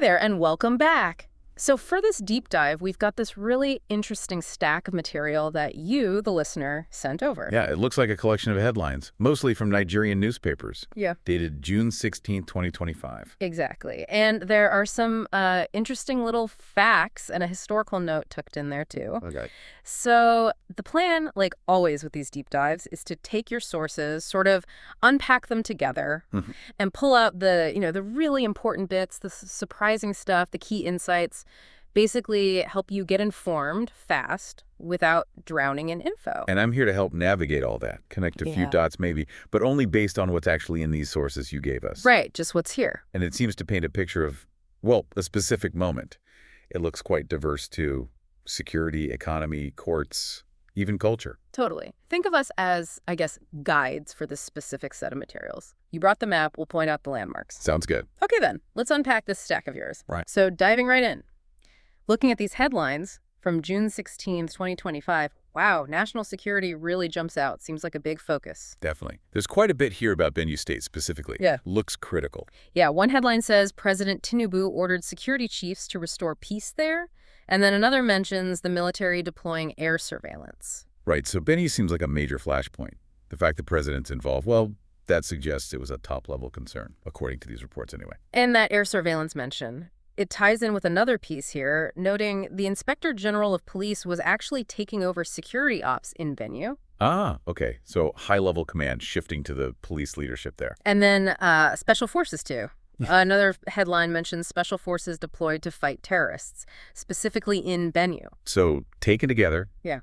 there, and welcome back. So for this deep dive, we've got this really interesting stack of material that you, the listener, sent over. Yeah, it looks like a collection of headlines, mostly from Nigerian newspapers. Yeah. Dated June 16, 2025. Exactly. And there are some interesting little facts and a historical note tucked in there, too. Okay. So the plan, like always with these deep dives, is to take your sources, sort of unpack them together, and pull out the really important bits, the surprising stuff, the key insights, basically help you get informed fast without drowning in info. And I'm here to help navigate all that, connect a few dots maybe, but only based on what's actually in these sources you gave us. Right, just what's here. And it seems to paint a picture of, well, a specific moment. It looks quite diverse too. Security, economy, courts, even culture. Totally. Think of us as, I guess, guides for this specific set of materials. You brought the map, we'll point out the landmarks. Sounds good. Okay then, let's unpack this stack of yours. Right. So diving right in. Looking at these headlines from June 16th, 2025, wow, national security really jumps out. Seems like a big focus. Definitely. There's quite a bit here about Benue State specifically. Yeah. Looks critical. Yeah, one headline says President Tinubu ordered security chiefs to restore peace there. And then another mentions the military deploying air surveillance. Right, so Benue seems like a major flashpoint. The fact the president's involved, well, that suggests it was a top-level concern, according to these reports anyway. And that air surveillance mention, it ties in with another piece here, noting the Inspector General of Police was actually taking over security ops in Benue. Ah, okay. So high-level command shifting to the police leadership there. And then special forces, too. Another headline mentions special forces deployed to fight terrorists, specifically in Benue. So taken together, yeah,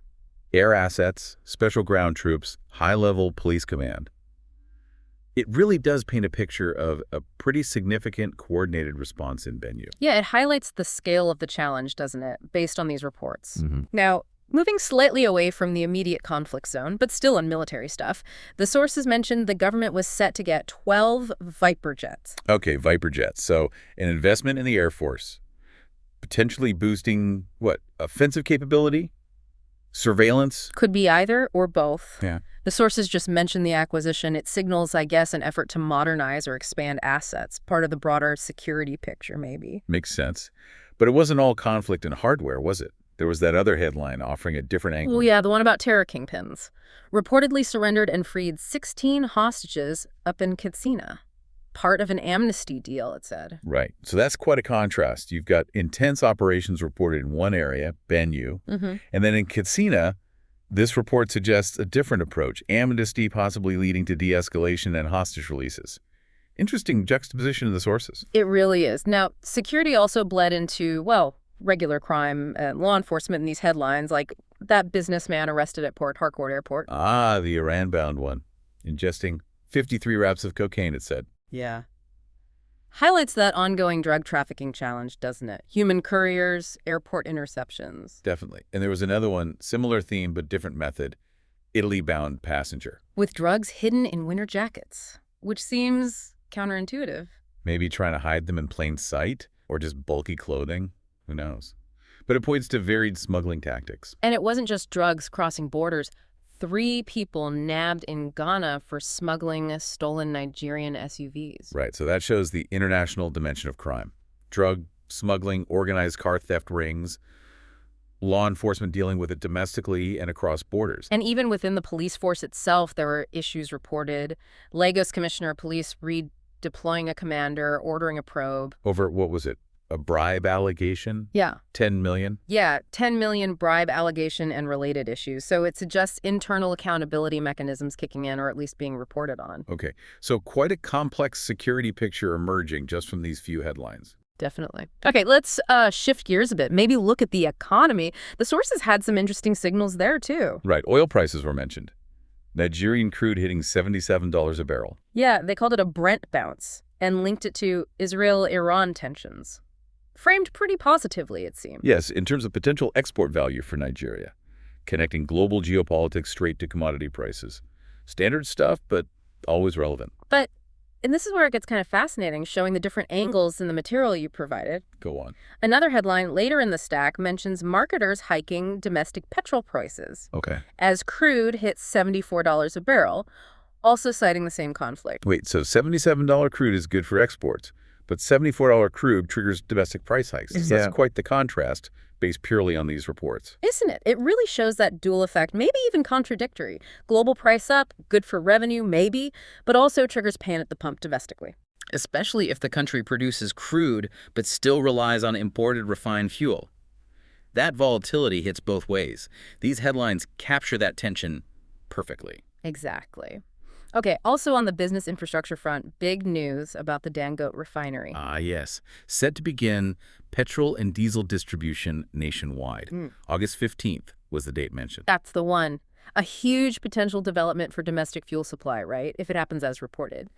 air assets, special ground troops, high-level police command. It really does paint a picture of a pretty significant coordinated response in Benue. Yeah, it highlights the scale of the challenge, doesn't it, based on these reports. Now, moving slightly away from the immediate conflict zone, but still on military stuff, the sources mentioned the government was set to get 12 Viper jets. Okay, Viper jets. So an investment in the Air Force, potentially boosting, what, offensive capability? Surveillance? Could be either or both. Yeah. The sources just mentioned the acquisition. It signals, I guess, an effort to modernize or expand assets, part of the broader security picture, maybe. Makes sense. But it wasn't all conflict and hardware, was it? There was that other headline offering a different angle. Oh, yeah, the one about terror kingpins. Reportedly surrendered and freed 16 hostages up in Katsina. Part of an amnesty deal, it said. Right. So that's quite a contrast. You've got intense operations reported in one area, Benue, and then in Katsina, this report suggests a different approach, amnesty possibly leading to de-escalation and hostage releases. Interesting juxtaposition of the sources. It really is. Now, security also bled into, well, regular crime and law enforcement in these headlines, like that businessman arrested at Port Harcourt Airport. Ah, the Iran-bound one. Ingesting 53 wraps of cocaine, it said. Yeah. Highlights that ongoing drug trafficking challenge, doesn't it? Human couriers, airport interceptions. Definitely. And there was another one, similar theme but different method, Italy-bound passenger. With drugs hidden in winter jackets, which seems counterintuitive. Maybe trying to hide them in plain sight or just bulky clothing. Who knows? But it points to varied smuggling tactics. And it wasn't just drugs crossing borders. 3 people nabbed in Ghana for smuggling stolen Nigerian SUVs. Right, so that shows the international dimension of crime. Drug smuggling, organized car theft rings, law enforcement dealing with it domestically and across borders. And even within the police force itself, there were issues reported. Lagos Commissioner of Police redeploying a commander, ordering a probe. Over, what was it? A bribe allegation? Yeah. 10 million? Yeah, 10 million bribe allegation and related issues. So it suggests internal accountability mechanisms kicking in or at least being reported on. Okay, so quite a complex security picture emerging just from these few headlines. Definitely. Okay, let's shift gears a bit. Maybe look at the economy. The sources had some interesting signals there, too. Right, oil prices were mentioned. Nigerian crude hitting $77 a barrel. Yeah, they called it a Brent bounce and linked it to Israel-Iran tensions. Framed pretty positively, it seemed. Yes, in terms of potential export value for Nigeria, connecting global geopolitics straight to commodity prices. Standard stuff, but always relevant. But, and this is where it gets kind of fascinating, showing the different angles in the material you provided. Go on. Another headline later in the stack mentions marketers hiking domestic petrol prices. Okay. As crude hits $74 a barrel, also citing the same conflict. Wait, so $77 crude is good for exports, But $74 crude triggers domestic price hikes. So that's quite the contrast based purely on these reports. Isn't it? It really shows that dual effect, maybe even contradictory. Global price up, good for revenue, maybe, but also triggers pain at the pump domestically. Especially if the country produces crude but still relies on imported refined fuel. That volatility hits both ways. These headlines capture that tension perfectly. Exactly. Okay, also on the business infrastructure front, big news about the Dangote refinery. Ah, yes. Set to begin petrol and diesel distribution nationwide. August 15th was the date mentioned. That's the one. A huge potential development for domestic fuel supply, right? If it happens as reported.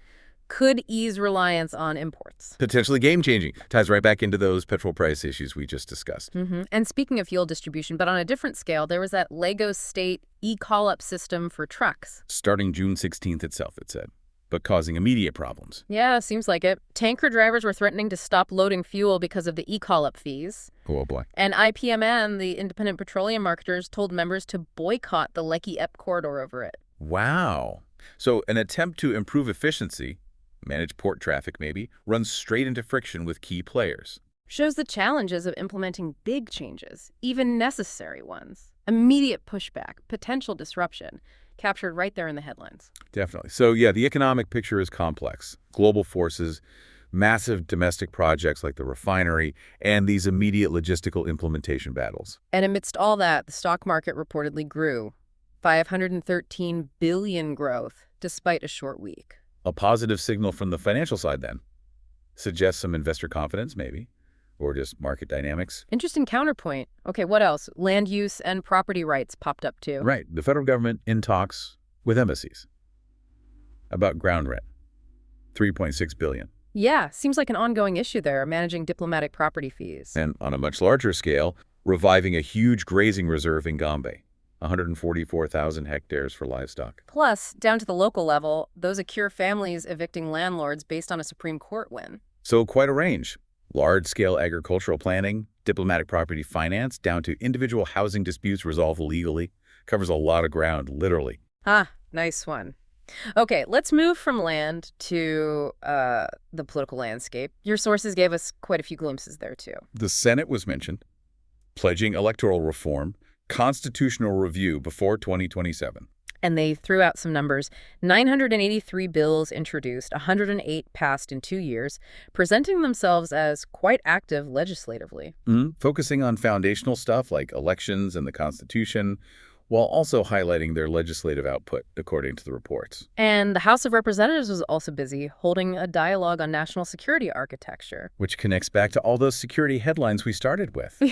Could ease reliance on imports. Potentially game-changing. Ties right back into those petrol price issues we just discussed. And speaking of fuel distribution, but on a different scale, there was that Lagos State e-call-up system for trucks. Starting June 16th itself, it said, but causing immediate problems. Yeah, seems like it. Tanker drivers were threatening to stop loading fuel because of the e-call-up fees. Oh, boy. And IPMN, the independent petroleum marketers, told members to boycott the Lekki-Epp corridor over it. Wow. So an attempt to improve efficiency, manage port traffic maybe, runs straight into friction with key players. Shows the challenges of implementing big changes, even necessary ones. Immediate pushback, potential disruption, captured right there in the headlines. Definitely. So yeah, the economic picture is complex. Global forces, massive domestic projects like the refinery, and these immediate logistical implementation battles. And amidst all that, the stock market reportedly grew. 513 billion growth, despite a short week. A positive signal from the financial side, then. Suggests some investor confidence, maybe, or just market dynamics. Interesting counterpoint. Okay, what else? Land use and property rights popped up, too. Right. The federal government in talks with embassies about ground rent. $3.6 billion. Yeah, seems like an ongoing issue there, managing diplomatic property fees. And on a much larger scale, reviving a huge grazing reserve in Gombe. 144,000 hectares for livestock. Plus, down to the local level, those Acure families evicting landlords based on a Supreme Court win. So quite a range. Large-scale agricultural planning, diplomatic property finance, down to individual housing disputes resolved legally. Covers a lot of ground, literally. Ah, nice one. Okay, let's move from land to the political landscape. Your sources gave us quite a few glimpses there, too. The Senate was mentioned, pledging electoral reform, constitutional review before 2027. And they threw out some numbers. 983 bills introduced, 108 passed in 2 years, presenting themselves as quite active legislatively. Focusing on foundational stuff like elections and the Constitution, while also highlighting their legislative output, according to the reports. And the House of Representatives was also busy, holding a dialogue on national security architecture. Which connects back to all those security headlines we started with.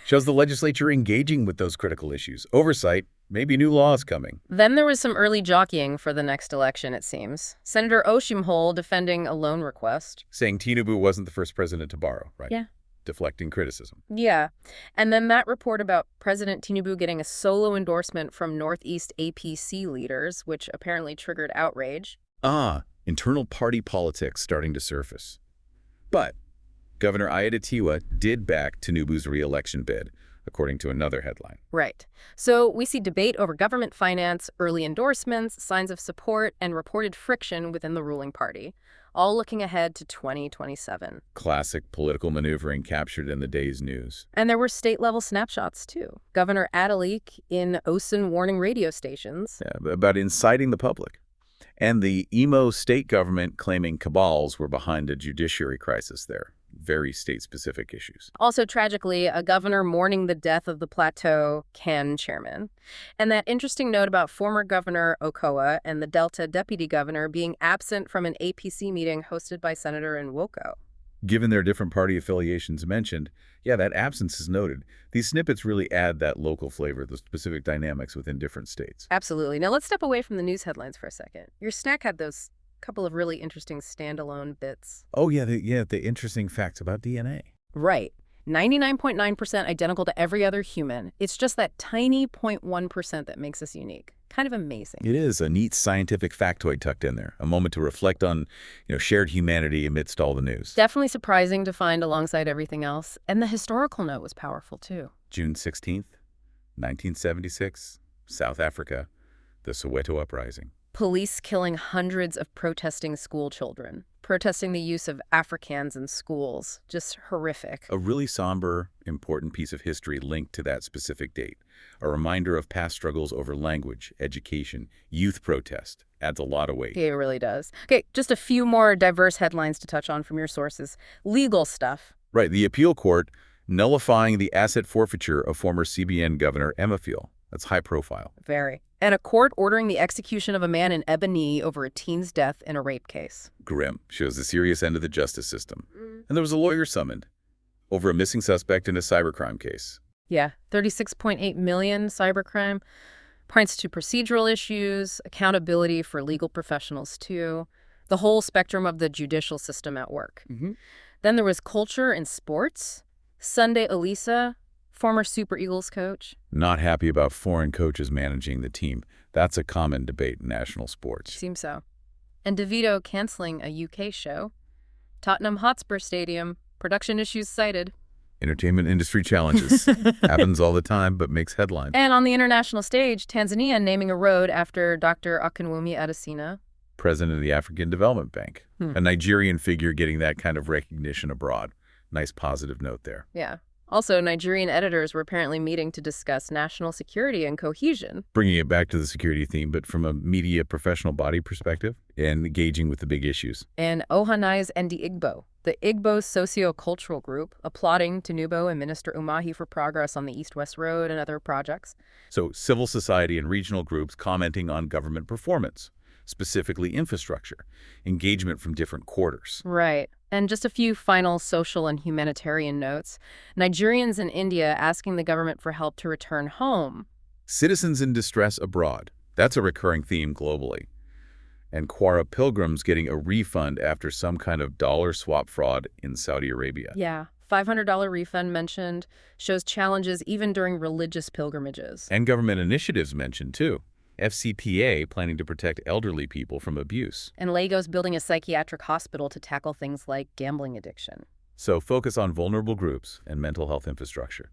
Shows the legislature engaging with those critical issues. Oversight, maybe new laws coming. Then there was some early jockeying for the next election, it seems. Senator Oshimhole defending a loan request. Saying Tinubu wasn't the first president to borrow, right? Yeah. Deflecting criticism. Yeah. And then that report about President Tinubu getting a solo endorsement from Northeast APC leaders, which apparently triggered outrage. Internal party politics starting to surface. But Governor Aiyedatiwa did back Tinubu's re-election bid, according to another headline. Right. So we see debate over government finance, early endorsements, signs of support, and reported friction within the ruling party, all looking ahead to 2027. Classic political maneuvering captured in the day's news. And there were state-level snapshots, too. Governor Adalik in Osun warning radio stations. Yeah, about inciting the public. And the Imo state government claiming cabals were behind a judiciary crisis there. Very state-specific issues. Also, tragically, a governor mourning the death of the Plateau CAN chairman. And that interesting note about former Governor Okoa and the Delta deputy governor being absent from an APC meeting hosted by Senator Nwoko. Given their different party affiliations mentioned, yeah, that absence is noted. These snippets really add that local flavor, the specific dynamics within different states. Absolutely. Now let's step away from the news headlines for a second. Your snack had those couple of really interesting standalone bits. Oh, yeah, the interesting facts about DNA. Right. 99.9% identical to every other human. It's just that tiny 0.1% that makes us unique. Kind of amazing. It is a neat scientific factoid tucked in there. A moment to reflect on, shared humanity amidst all the news. Definitely surprising to find alongside everything else. And the historical note was powerful, too. June 16th, 1976, South Africa, the Soweto Uprising. Police killing hundreds of protesting school children. protesting the use of Afrikaans in schools. Just horrific. A really somber, important piece of history linked to that specific date. A reminder of past struggles over language, education, youth protest. Adds a lot of weight. Yeah, it really does. Okay, just a few more diverse headlines to touch on from your sources. Legal stuff. Right, the appeal court nullifying the asset forfeiture of former CBN Governor Emefile. That's high profile. Very. And a court ordering the execution of a man in Ebony over a teen's death in a rape case. Grim. Shows the serious end of the justice system. And there was a lawyer summoned over a missing suspect in a cybercrime case. Yeah, 36.8 million cybercrime. Points to procedural issues, accountability for legal professionals too, the whole spectrum of the judicial system at work. Then there was culture and sports. Sunday Elisa, former Super Eagles coach. Not happy about foreign coaches managing the team. That's a common debate in national sports. Seems so. And DeVito canceling a UK show. Tottenham Hotspur Stadium, production issues cited. Entertainment industry challenges. Happens all the time, but makes headlines. And on the international stage, Tanzania naming a road after Dr. Akinwumi Adesina. President of the African Development Bank. A Nigerian figure getting that kind of recognition abroad. Nice positive note there. Yeah. Also, Nigerian editors were apparently meeting to discuss national security and cohesion. Bringing it back to the security theme, but from a media professional body perspective and engaging with the big issues. And Ohanai's Ndi Igbo, the Igbo socio-cultural group, applauding Tinubu and Minister Umahi for progress on the East-West Road and other projects. So civil society and regional groups commenting on government performance, specifically infrastructure, engagement from different quarters. Right. And just a few final social and humanitarian notes. Nigerians in India asking the government for help to return home. Citizens in distress abroad. That's a recurring theme globally. And Quara pilgrims getting a refund after some kind of dollar swap fraud in Saudi Arabia. Yeah. $500 refund mentioned, shows challenges even during religious pilgrimages. And government initiatives mentioned too. FCPA planning to protect elderly people from abuse. And Lagos building a psychiatric hospital to tackle things like gambling addiction. So focus on vulnerable groups and mental health infrastructure.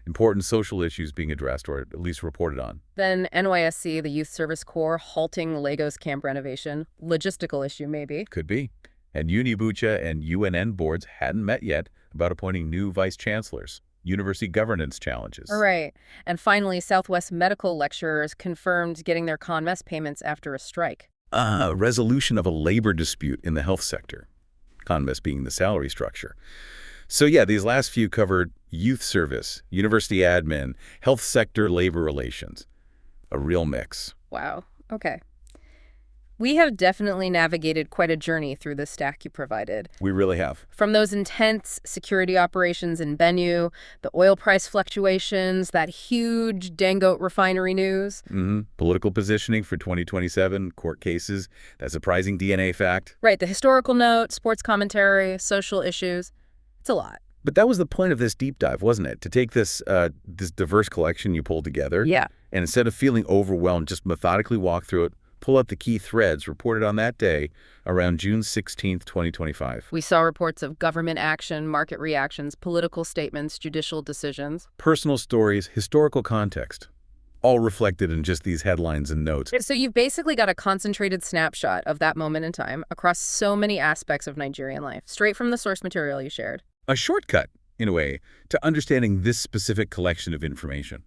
Important social issues being addressed or at least reported on. Then NYSC, the Youth Service Corps, halting Lagos camp renovation. Logistical issue, maybe. Could be. And Unibucha and UNN boards hadn't met yet about appointing new vice chancellors. University governance challenges. Right. And finally, Southwest medical lecturers confirmed getting their CONMES payments after a strike. Resolution of a labor dispute in the health sector. CONMES being the salary structure. So yeah, these last few covered youth service, university admin, health sector labor relations. A real mix. Wow. Okay. We have definitely navigated quite a journey through the stack you provided. We really have. From those intense security operations in Benue, the oil price fluctuations, that huge Dangote refinery news. Political positioning for 2027, court cases, that surprising DNA fact. Right, the historical note, sports commentary, social issues. It's a lot. But that was the point of this deep dive, wasn't it? To take this diverse collection you pulled together. Yeah. And instead of feeling overwhelmed, just methodically walk through it, pull out the key threads reported on that day around June 16th, 2025. We saw reports of government action, market reactions, political statements, judicial decisions. Personal stories, historical context, all reflected in just these headlines and notes. So you've basically got a concentrated snapshot of that moment in time across so many aspects of Nigerian life, straight from the source material you shared. A shortcut, in a way, to understanding this specific collection of information.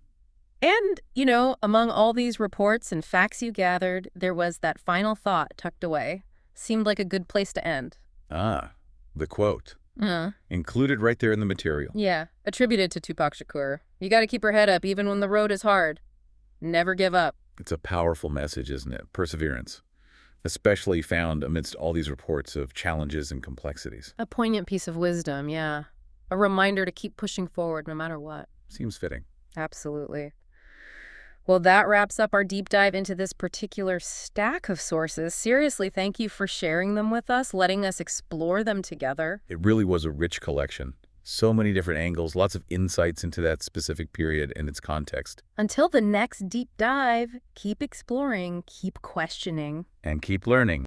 And, you know, among all these reports and facts you gathered, there was that final thought tucked away. Seemed like a good place to end. The quote. Included right there in the material. Yeah, attributed to Tupac Shakur. You got to keep your head up even when the road is hard. Never give up. It's a powerful message, isn't it? Perseverance. Especially found amidst all these reports of challenges and complexities. A poignant piece of wisdom, yeah. A reminder to keep pushing forward no matter what. Seems fitting. Absolutely. Well, that wraps up our deep dive into this particular stack of sources. Seriously, thank you for sharing them with us, letting us explore them together. It really was a rich collection. So many different angles, lots of insights into that specific period and its context. Until the next deep dive, keep exploring, keep questioning, and keep learning.